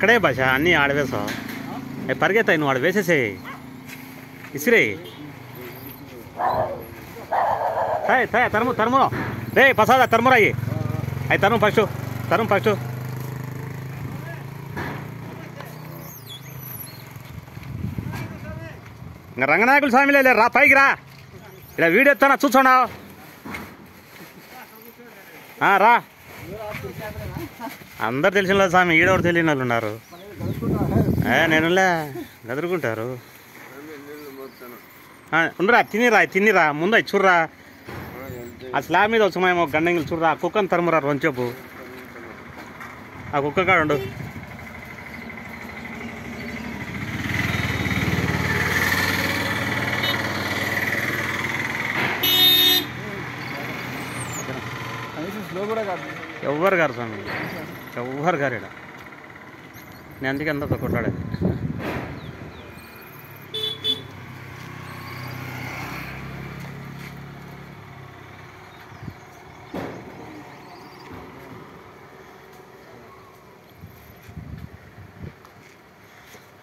అక్కడే భాష అన్నీ ఆడవేసావు అవి పరిగెత్తాయి నువ్వు ఆడ వేసేసేయి ఇసిరే తాయ్ తాయ్ తరుము తరుము రే పసాదా తరుమురా అవి తరుము ఫస్ట్ ఇంకా రంగనాయకుల స్వామిలే రా పైకి రా ఇలా వీడియో ఎత్తానా చూస్తున్నావు రా అందరు తెలిసిన వాళ్ళు స్వామి ఈడెవరు తెలియని వాళ్ళు ఉన్నారు నేనులే గదురుకుంటారు ఉండరా తినిరా ముందు అవి చూర్రా ఆ స్లాబ్ మీద వచ్చామేమో గండంగిలు చూర్రా ఆ కుక్కను తరుమురా రొంచెప్పు ఆ కుక్క కాడు ఎవ్వరు గారు స్వామి ఎవ్వరు గారు ఇక్కడ నేను అందుకే అంత కొట్లాడేది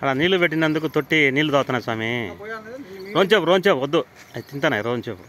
అలా నీళ్ళు పెట్టినందుకు తొట్టి నీళ్ళు తాగుతున్నా స్వామి రోంచేపు వద్దు అది తింటానా రోంచేపు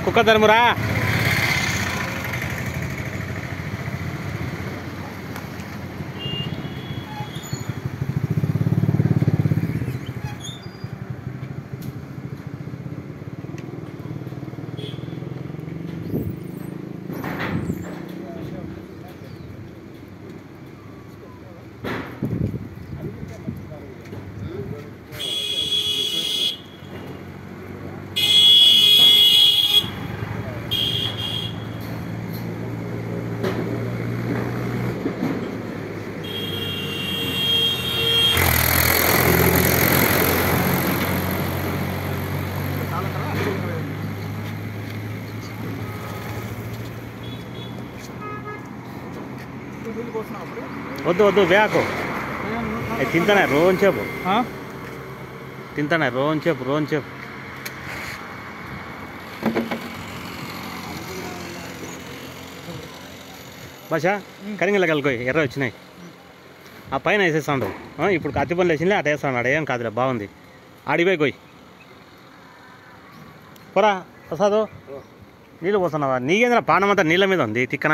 కుక్క తరుమురా వద్దు వేకు తింటానే రోంచేపు భాష కరింగల కలుకోయి ఎర్ర వచ్చినాయి ఆ పైన వేసేస్తాడు ఇప్పుడు కత్తి పనులు వేసిందే అటు వేస్తాడు అడేం కాదులే బాగుంది ఆడిపోయి కొయ్యి పోరా ప్రసాదు నీళ్ళు పోస్తున్నావా నీకేంద్ర పానం అంతా నీళ్ళ మీద ఉంది తిక్కన